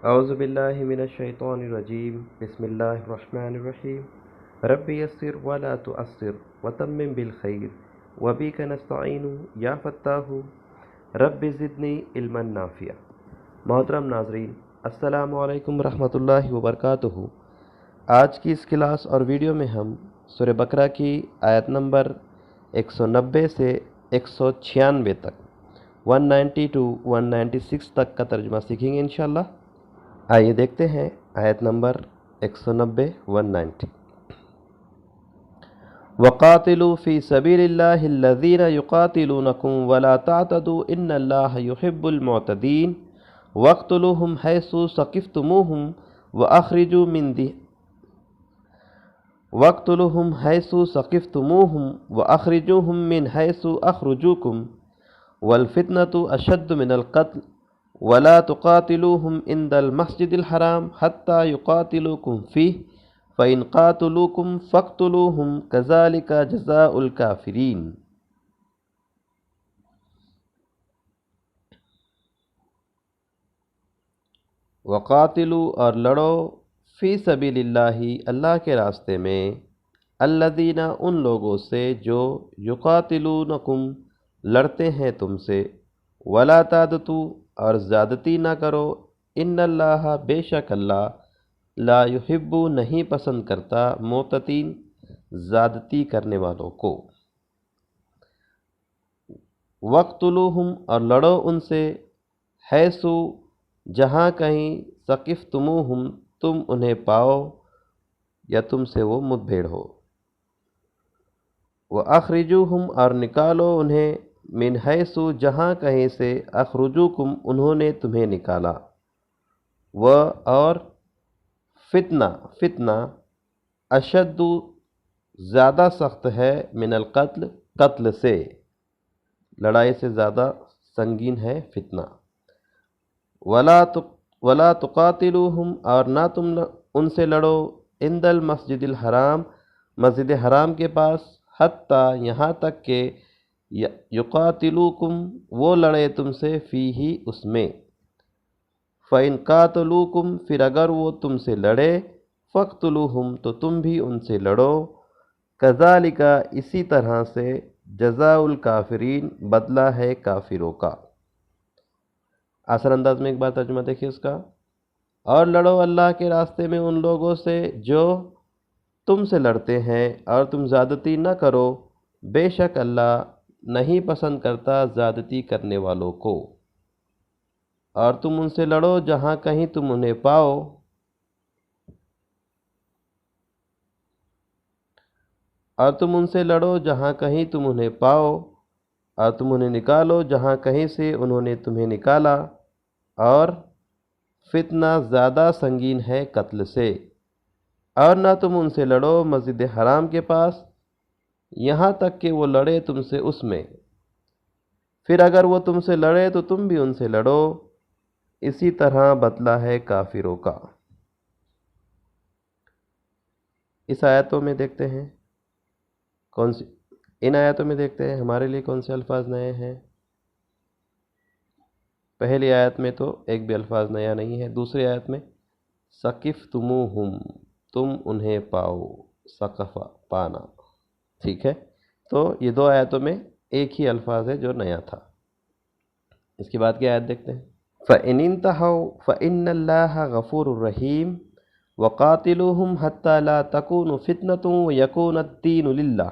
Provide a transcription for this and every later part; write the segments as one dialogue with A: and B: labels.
A: اعوذ باللہ من الشیطان الرجیم بسم اللہ الرحمن الرحیم رب یسر ولا تعسر وتمم بالخیر وبک نستعین یا فتاح رب زدنی علما نافعا۔ محترم ناظرین، السلام علیکم ورحمۃ اللہ وبرکاتہ۔ آج کی اس کلاس اور ویڈیو میں ہم سورہ بقرہ کی آیت نمبر 190 سے 196 تک 190 ٹو 196 تک کا ترجمہ سیکھیں گے انشاءاللہ۔ آئیے دیکھتے ہیں آیت نمبر 190 190۔ وَقَاتِلُوا فِي سَبِيلِ اللَّهِ الَّذِينَ يُقَاتِلُونَكُمْ وَلَا تَعْتَدُوا إِنَّ اللَّهَ يُحِبُّ الْمُعْتَدِينَ وَاقْتُلُوهُمْ حَيْثُ ثَقِفْتُمُوهُمْ وَأَخْرِجُوهُمْ مِنْ حَيْثُ أَخْرَجُوكُمْ وَالْفِتْنَةُ أَشَدُّ مِنَ الْقَتْلِ وَلَا تُقَاتِلُوهُمْ عِنْدَ الْمَسْجِدِ الْحَرَامِ حَتَّى يُقَاتِلُوكُمْ فِيهِ فَإِنْ قَاتَلُوكُمْ فَاقْتُلُوهُمْ كَذَلِكَ جَزَاءُ الْكَافِرِينَ۔ وَقَاتِلُوا اور لڑو فی سبیل اللہ اللہ کے راستے میں، الذین ان لوگوں سے جو یقاتلونکم لڑتے ہیں تم سے، ولا تعتدوا اور زیادتی نہ کرو، ان اللہ بے شک اللہ لا یحب نہیں پسند کرتا معتدین زیادتی کرنے والوں کو۔ وقتلوہم اور لڑو ان سے، حیثو جہاں کہیں، ثقفتموہم تم انہیں پاؤ یا تم سے وہ مدبھیڑ ہو، وَأَخْرِجُوهُمْ اور نکالو انہیں، من حیثو جہاں کہیں سے، اخرجوکم انہوں نے تمہیں نکالا، اور فتنہ اشد زیادہ سخت ہے، من القتل قتل سے، لڑائی سے زیادہ سنگین ہے فتنہ۔ ولا تقاتلوہم اور نہ تم ان سے لڑو، عند المسجد الحرام مسجد حرام کے پاس، حتیٰ یہاں تک کہ یقاتلوکم وہ لڑے تم سے، فیہ اس میں، فَإِنْ قَاتَلُوكُمْ پھر اگر وہ تم سے لڑے، فَاقْتُلُوهُمْ تو تم بھی ان سے لڑو، كَذَلِكَ اسی طرح سے، جزاء الکافرین بدلہ ہے کافروں کا۔ آسان انداز میں ایک بار ترجمہ دیکھیے اس کا۔ اور لڑو اللہ کے راستے میں ان لوگوں سے جو تم سے لڑتے ہیں، اور تم زیادتی نہ کرو، بے شک اللہ نہیں پسند کرتا زیادتی کرنے والوں کو۔ اور تم ان سے لڑو جہاں کہیں تم انہیں پاؤ، اور تم ان سے لڑو جہاں کہیں تم انہیں پاؤ، اور تم انہیں نکالو جہاں کہیں سے انہوں نے تمہیں نکالا، اور فتنہ زیادہ سنگین ہے قتل سے۔ اور نہ تم ان سے لڑو مسجد حرام کے پاس، یہاں تک کہ وہ لڑے تم سے اس میں، پھر اگر وہ تم سے لڑے تو تم بھی ان سے لڑو، اسی طرح بدلہ ہے کافروں کا۔ اس آیتوں میں دیکھتے ہیں ان آیتوں میں دیکھتے ہیں ہمارے لیے کون سے الفاظ نئے ہیں۔ پہلی آیت میں تو ایک بھی الفاظ نیا نہیں ہے۔ دوسری آیت میں ثقفتموہم تم انہیں پاؤ، ثقف پانا، ٹھیک ہے۔ تو یہ دو آیتوں میں ایک ہی الفاظ ہے جو نیا تھا۔ اس کے بعد کی آیت دیکھتے ہیں۔ فَإِنِ انْتَهَوْا فَإِنَّ اللَّهَ غَفُورٌ رَحِيمٌ وَقَاتِلُوهُمْ حَتَّى لَا تَكُونَ فِتْنَةٌ وَيَكُونَ الدِّينُ لِلَّهِ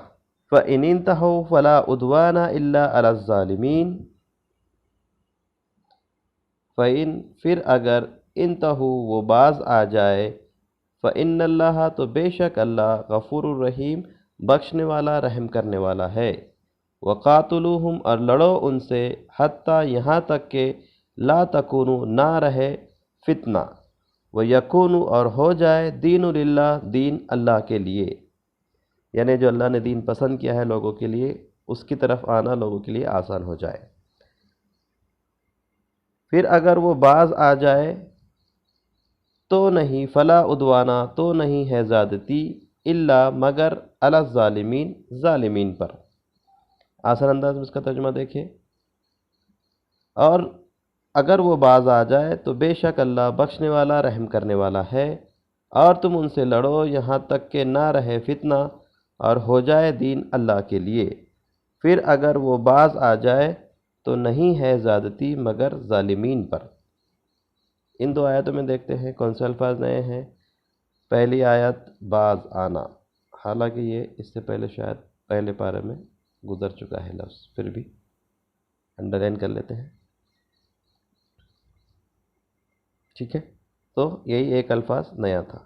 A: فَإِنِ انْتَهَوْا فَلَا عُدْوَانَ إِلَّا عَلَى الظَّالِمِينَ۔ فَإِن پھر اگر انتہوا وہ باز آ جائے، فَإِنَّ اللَّهَ تو بے شک اللہ، غفور الرحیم بخشنے والا رحم کرنے والا ہے۔ وَقَاتِلُوهُمْ اور لڑو ان سے، حتیٰ یہاں تک کہ لا تکونوا نہ رہے فتنہ، وَيَكُونُ اور ہو جائے، دین للہ دین اللہ کے لیے، یعنی جو اللہ نے دین پسند کیا ہے لوگوں کے لیے، اس کی طرف آنا لوگوں کے لیے آسان ہو جائے۔ پھر اگر وہ باز آ جائے تو نہیں، فلا عدوانہ تو نہیں ہے زیادتی، الا مگر، علی الظالمین ظالمین پر۔ آسان انداز میں اس کا ترجمہ دیکھیں۔ اور اگر وہ باز آ جائے تو بے شک اللہ بخشنے والا رحم کرنے والا ہے، اور تم ان سے لڑو یہاں تک کہ نہ رہے فتنہ اور ہو جائے دین اللہ کے لیے، پھر اگر وہ باز آ جائے تو نہیں ہے زیادتی مگر ظالمین پر۔ ان دو آیتوں میں دیکھتے ہیں کون سے الفاظ نئے ہیں۔ پہلی آیت باز آنا، حالانکہ یہ اس سے پہلے شاید پہلے پارے میں گزر چکا ہے لفظ، پھر بھی انڈر لائن کر لیتے ہیں، ٹھیک ہے؟ تو یہی ایک الفاظ نیا تھا۔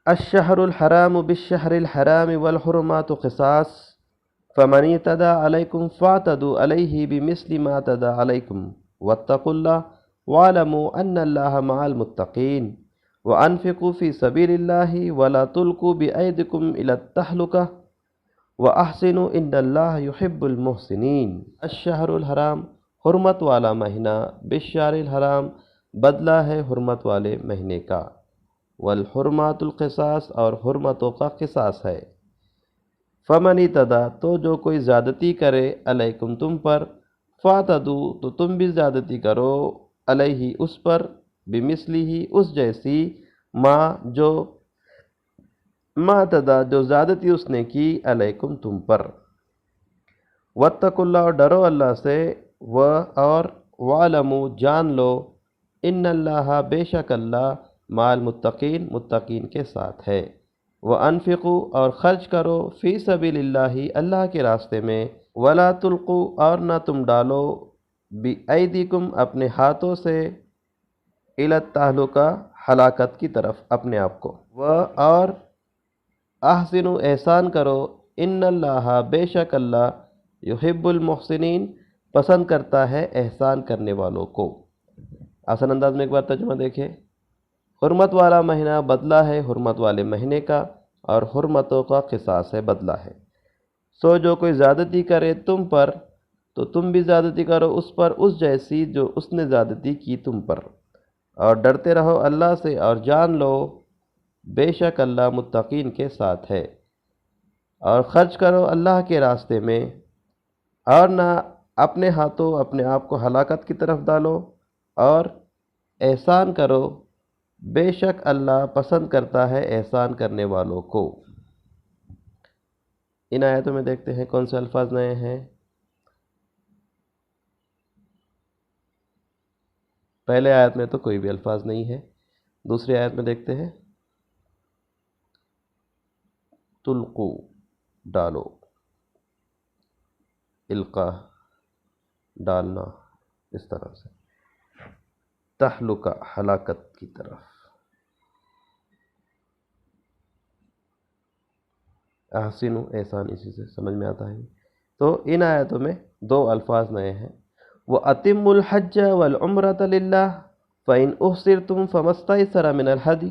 A: الشہر الحرام بالشہر الحرام والحرمات قصاص فمن اعتدى علیکم فاعتدوا علیہ بمثل ما اعتدى علیکم واتقوا اللہ واعلموا ان اللہ مع المتقین وانفقوا فی سبیل اللہ ولا تلقوا بأیدکم الی التہلکہ واحسنوا ان اللہ یحب المحسنین۔ الشہر الحرام حرمت والا مہینہ، بالشہر الحرام بدلہ ہے حرمت والے مہینے کا، والحرمات القصاص اور حرمتوں کا قصاص ہے۔ فمن اعتدی تو جو کوئی زیادتی کرے علیکم تم پر، فاعتدوا تو تم بھی زیادتی کرو علیہ اس پر، بمثلہ اس جیسی، ما اعتدی جو زیادتی اس نے کی علیکم تم پر۔ واتقوا اللہ اور ڈرو اللہ سے، اور وعلموا جان لو، ان اللہ بے شک اللہ مع المتقین متقین کے ساتھ ہے۔ وانفقوا اور خرچ کرو، فی سبیل اللہ اللہ کے راستے میں، ولا تلقوا اور نہ تم ڈالو، بایدیکم اپنے ہاتھوں سے، الی التہلکہ ہلاکت کی طرف اپنے آپ کو، اور احسنوا احسان کرو، ان اللہ بے شک اللہ یحب المحسنین پسند کرتا ہے احسان کرنے والوں کو۔ آسان انداز میں ایک بار ترجمہ دیکھیں۔ حرمت والا مہینہ بدلہ ہے حرمت والے مہینے کا، اور حرمتوں کا قصاص ہے بدلہ ہے۔ سو جو کوئی زیادتی کرے تم پر تو تم بھی زیادتی کرو اس پر اس جیسی جو اس نے زیادتی کی تم پر، اور ڈرتے رہو اللہ سے اور جان لو بے شک اللہ متقین کے ساتھ ہے۔ اور خرچ کرو اللہ کے راستے میں، اور نہ اپنے ہاتھوں اپنے آپ کو ہلاکت کی طرف ڈالو، اور احسان کرو، بے شک اللہ پسند کرتا ہے احسان کرنے والوں کو۔ ان آیتوں میں دیکھتے ہیں کون سے الفاظ نئے ہیں۔ پہلے آیت میں تو کوئی بھی الفاظ نہیں ہے، دوسری آیت میں دیکھتے ہیں تلقو ڈالو، القا ڈالنا، اس طرح سے، تہلکہ ہلاکت کی طرف، احسنوا احسان اسی سے سمجھ میں آتا ہے۔ تو ان آیتوں میں دو الفاظ نئے ہیں، وَأَتِمُّوا الْحَجَّ وَالْعُمْرَةَ لِلَّهِ فَإِنْ أُحْصِرْتُمْ فَمَا اسْتَيْسَرَ مِنَ الْهَدْيِ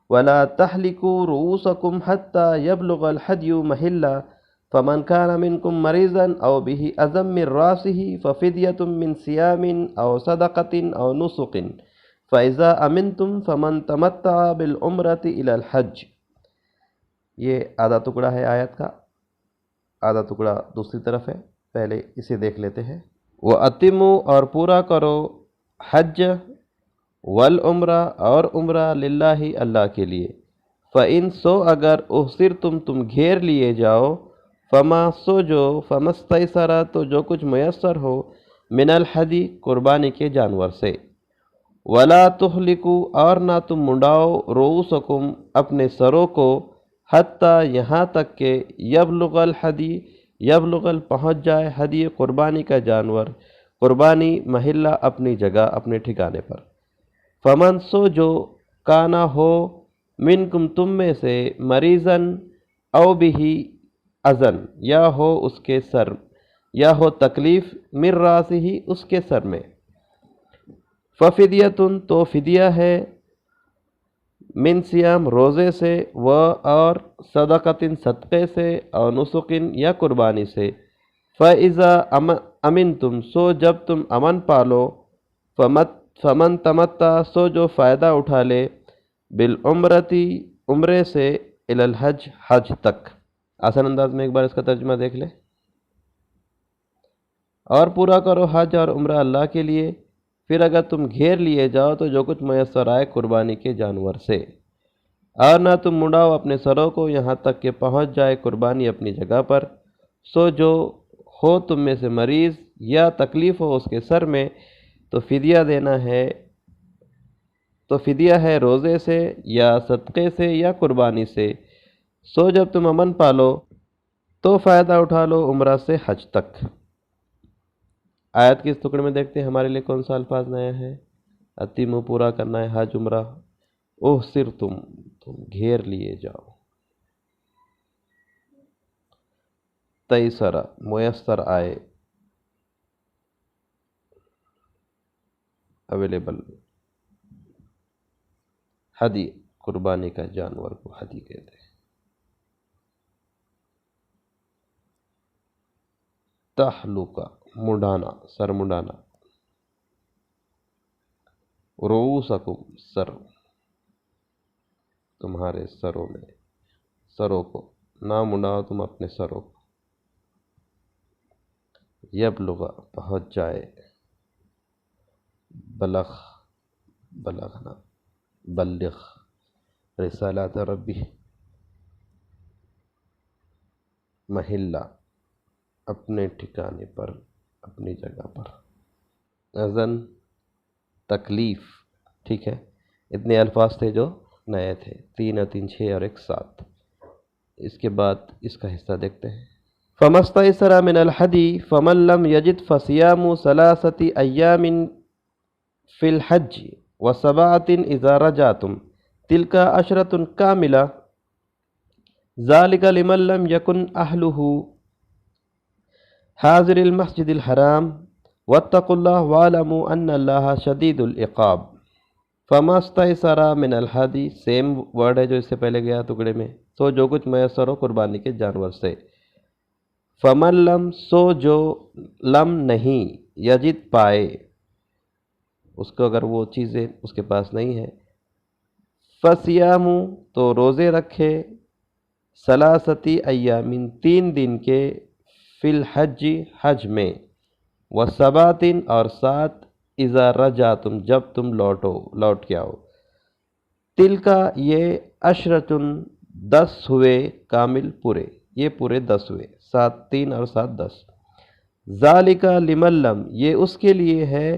A: وَلَا تَحْلِقُوا رُؤُوسَكُمْ حَتَّى يَبْلُغَ الْهَدْيُ مَحِلَّهُ فَمَنْ كَانَ مِنْكُمْ مَرِيضًا أَوْ بِهِ أَذًى مِّن رَّأْسِهِ فَفِدْيَةٌ مِّن صِيَامٍ أَوْ صَدَقَةٍ أَوْ نُسُكٍ فَإِذَا أَمِنْتُمْ فَمَنْ تَمَتَّعَ بِالْعُمْرَةِ إِلَى الْحَجِّ۔ یہ آدھا ٹکڑا ہے آیت کا، آدھا ٹکڑا دوسری طرف ہے، پہلے اسے دیکھ لیتے ہیں۔ وَأَتِمُّوا اور پورا کرو، حج والعمرہ اور عمرہ، للہ اللہ کے لیے، فَإِن سو اگر احصرتم تم گھیر لیے جاؤ، فما سو جو، فمستیسر تو جو کچھ میسر ہو، من الحدی قربانی کے جانور سے، ولا تحلقوا اور نہ تم منڈاؤ، رؤوسکم اپنے سروں کو، حتیٰ یہاں تک کہ یبلغ الحدی یبلغ پہنچ جائے ہدی قربانی کا جانور، قربانی محلہ اپنی جگہ اپنے ٹھکانے پر۔ فمن سو جو کانا ہو، منکم تم میں سے، مریضن او بھی اذن یا ہو اس کے سر، یا ہو تکلیف، من راسہ اس کے سر میں، ففدیتن تو فدیہ ہے، من صیام روزے سے، اور صدقتن صدقے سے، اور نسکن یا قربانی سے، فَإِذَا أَمِنْتُمْ سو جب تم امن پالو، فمن تمتع سو جو فائدہ اٹھا لے، بالعمرتی عمرے سے، الی الحج حج تک۔ آسان انداز میں ایک بار اس کا ترجمہ دیکھ لیں۔ اور پورا کرو حج اور عمرہ اللہ کے لیے، پھر اگر تم گھیر لیے جاؤ تو جو کچھ میسر آئے قربانی کے جانور سے، اور نہ تم مڑاؤ اپنے سروں کو یہاں تک کہ پہنچ جائے قربانی اپنی جگہ پر۔ سو جو ہو تم میں سے مریض یا تکلیف ہو اس کے سر میں تو فدیہ ہے روزے سے یا صدقے سے یا قربانی سے۔ سو جب تم امن پالو تو فائدہ اٹھا لو عمرہ سے حج تک۔ آیت کے اس ٹکڑے میں دیکھتے ہیں ہمارے لیے کون سا الفاظ نیا ہے۔ اتمو پورا کرنا ہے حج عمرہ، صرف تم گھیر لیے جاؤ، تیسرا میسر آئے، اویلیبل، ہدی قربانی کا جانور کو ہدی کہتے ہیں۔ تحلقہ مڈانا، سر مڈانا، رؤوسکم سر، تمہارے سروں کو نہ مڈاؤ تم اپنے سروں کو۔ یبلغ پہنچ جائے، بلغنا بلغ رسالات ربی، محلہ اپنے ٹھکانے پر، اپنی جگہ پر۔ اذن تکلیف، ٹھیک ہے، اتنے الفاظ تھے جو نئے تھے، 3 اور 3 6 اور 1 7۔ اس کے بعد اس کا حصہ دیکھتے ہیں۔ فَمَا اسْتَيْسَرَ مِنَ الْحَدِيِ فَمَن لَّمْ يَجِدْ فَصِيَامُ 3 أَيَّامٍ فِي الْحَجِّ و7 إِذَا رَجَعْتُمْ تِلْكَ 10 كَامِلَةٌ ذَلِكَ لِمَن لَّمْ يَكُنْ أَهْلُهُ حاضر المسجد الحرام واتقوا اللہ وَاعْلَمُوا أَنَّ اللَّهَ شَدِيدُ الْعِقَابِ۔ فَمَا اسْتَيْسَرَ مِنَ الْحَدِيِ، سیم ورڈ ہے جو اس سے پہلے گیا ٹکڑے میں، تو جو کچھ میسر ہو قربانی کے جانور سے۔ فَمَن لَّم، سو جو لم نہیں، یجد پائے، اس کو اگر وہ چیزیں اس کے پاس نہیں ہے، فَصِيَامُ تو روزے رکھے، 3 أَيَّامٍ 3 دن کے، فی الحج حج میں، و7 اور 7 اذا رجعتم جب تم لوٹ کے آؤ، تلکا یہ 10 10 ہوئے کامل پورے، یہ پورے 10 ہوئے، 7 3 اور 7 10۔ ذالک لمن لم، یہ اس کے لیے ہے،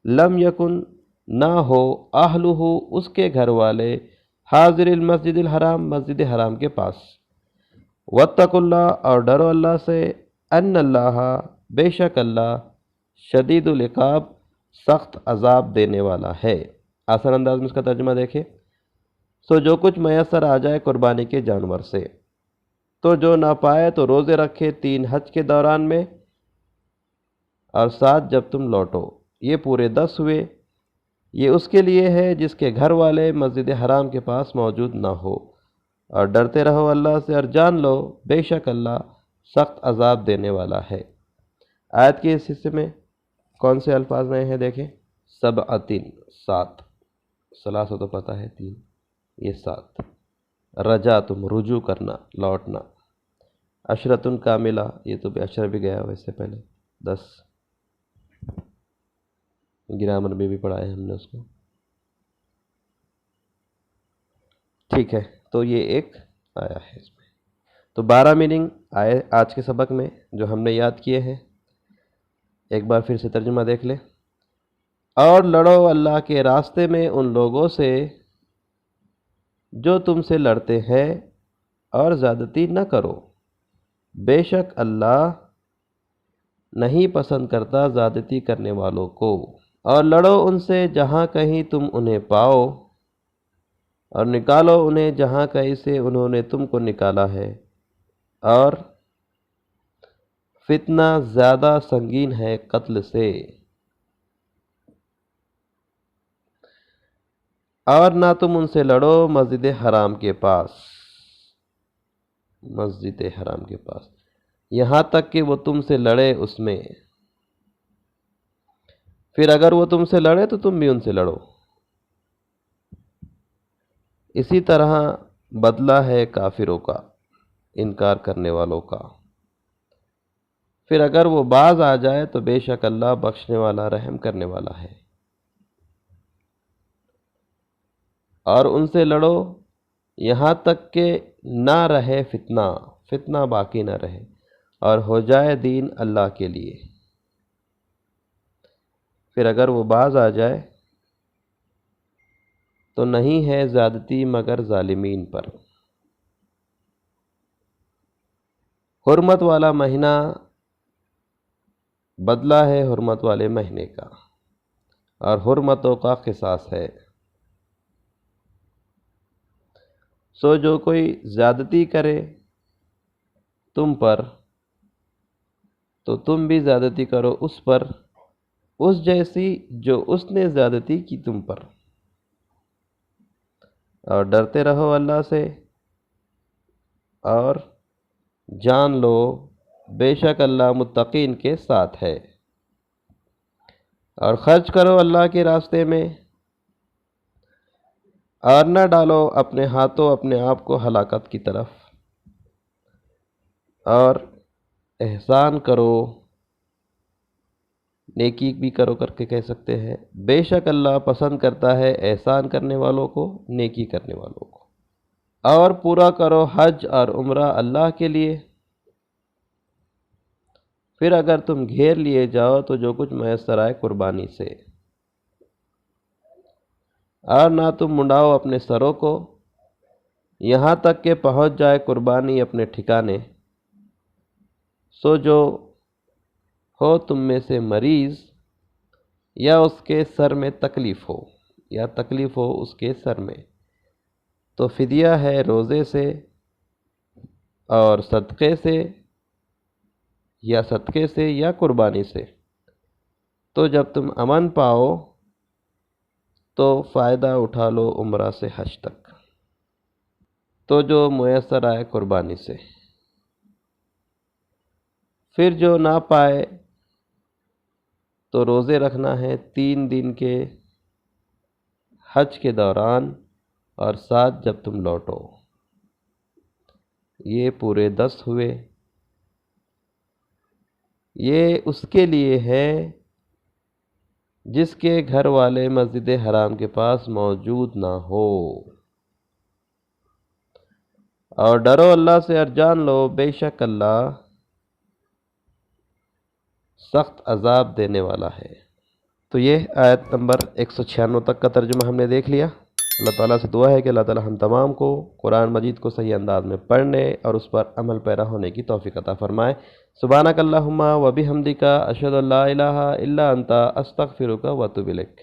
A: لم یکن نہ ہو، اہلہ اس کے گھر والے، حاضر المسجد الحرام مسجد حرام کے پاس۔ واتقوا اللہ اور ڈرو اللہ سے، ان اللہ بے شک اللہ، شدید العقاب سخت عذاب دینے والا ہے۔ آسان انداز میں اس کا ترجمہ دیکھیں، سو جو کچھ میسر آ جائے قربانی کے جانور سے، تو جو نہ پائے تو روزے رکھے 3 حج کے دوران میں اور 7 جب تم لوٹو، یہ پورے 10 ہوئے۔ یہ اس کے لیے ہے جس کے گھر والے مسجد حرام کے پاس موجود نہ ہو، اور ڈرتے رہو اللہ سے اور جان لو بے شک اللہ سخت عذاب دینے والا ہے۔ آیت کے اس حصے میں کون سے الفاظ نئے ہیں دیکھیں، 7 ثلاثہ تو پتہ ہے 3، یہ 7، رجا تم رجوع کرنا لوٹنا، 10 کاملہ یہ تو 10 بھی گیا ویسے پہلے 10، گرامر میں بھی پڑھا ہے ہم نے اس کو، ٹھیک ہے۔ تو یہ ایک آیا ہے اس میں، تو 12 میننگ آئے آج کے سبق میں جو ہم نے یاد کیے ہیں۔ ایک بار پھر سے ترجمہ دیکھ لیں، اور لڑو اللہ کے راستے میں ان لوگوں سے جو تم سے لڑتے ہیں، اور زیادتی نہ کرو، بے شک اللہ نہیں پسند کرتا زیادتی کرنے والوں کو۔ اور لڑو ان سے جہاں کہیں تم انہیں پاؤ، اور نکالو انہیں جہاں کہیں سے انہوں نے تم کو نکالا ہے، اور فتنہ زیادہ سنگین ہے قتل سے۔ اور نہ تم ان سے لڑو مسجد حرام کے پاس، مسجد حرام کے پاس، یہاں تک کہ وہ تم سے لڑے اس میں، پھر اگر وہ تم سے لڑے تو تم بھی ان سے لڑو۔ اسی طرح بدلہ ہے کافروں کا، انکار کرنے والوں کا، پھر اگر وہ باز آ جائے تو بے شک اللہ بخشنے والا رحم کرنے والا ہے۔ اور ان سے لڑو یہاں تک کہ نہ رہے فتنہ باقی نہ رہے اور ہو جائے دین اللہ کے لیے۔ پھر اگر وہ باز آ جائے تو نہیں ہے زیادتی مگر ظالمین پر۔ حرمت والا مہینہ بدلہ ہے حرمت والے مہینے کا، اور حرمتوں کا قصاص ہے۔ سو جو کوئی زیادتی کرے تم پر تو تم بھی زیادتی کرو اس پر، اس جیسی جو اس نے زیادتی کی تم پر، اور ڈرتے رہو اللہ سے، اور جان لو بے شک اللہ متقین کے ساتھ ہے۔ اور خرچ کرو اللہ کے راستے میں، اور نہ ڈالو اپنے ہاتھوں اپنے آپ کو ہلاکت کی طرف، اور احسان کرو، نیکی بھی کرو کر کے کہہ سکتے ہیں، بے شک اللہ پسند کرتا ہے احسان کرنے والوں کو، نیکی کرنے والوں کو۔ اور پورا کرو حج اور عمرہ اللہ کے لیے۔ پھر اگر تم گھیر لیے جاؤ تو جو کچھ میسر آئے قربانی سے، اور نہ تم منڈاؤ اپنے سروں کو یہاں تک کہ پہنچ جائے قربانی اپنے ٹھکانے۔ سو جو ہو تم میں سے مریض یا اس کے سر میں تکلیف ہو، یا تکلیف ہو اس کے سر میں، تو فدیہ ہے روزے سے اور صدقے سے یا قربانی سے۔ تو جب تم امن پاؤ تو فائدہ اٹھا لو عمرہ سے حج تک، تو جو میسر آئے قربانی سے۔ پھر جو نہ پائے تو روزے رکھنا ہے 3 دن کے حج کے دوران، اور 7 جب تم لوٹو، یہ پورے 10 ہوئے۔ یہ اس کے لیے ہے جس کے گھر والے مسجد حرام کے پاس موجود نہ ہو۔ اور ڈرو اللہ سے اور جان لو بے شک اللہ سخت عذاب دینے والا ہے۔ تو یہ آیت نمبر 196 تک کا ترجمہ ہم نے دیکھ لیا۔ اللہ تعالیٰ سے دعا ہے کہ اللہ تعالیٰ ہم تمام کو قرآن مجید کو صحیح انداز میں پڑھنے اور اس پر عمل پیرا ہونے کی توفیق عطا فرمائے۔ سبحانک اللہم و بحمدک اشہد ان لا الہ الا انت استغفرک و اتوب الیک۔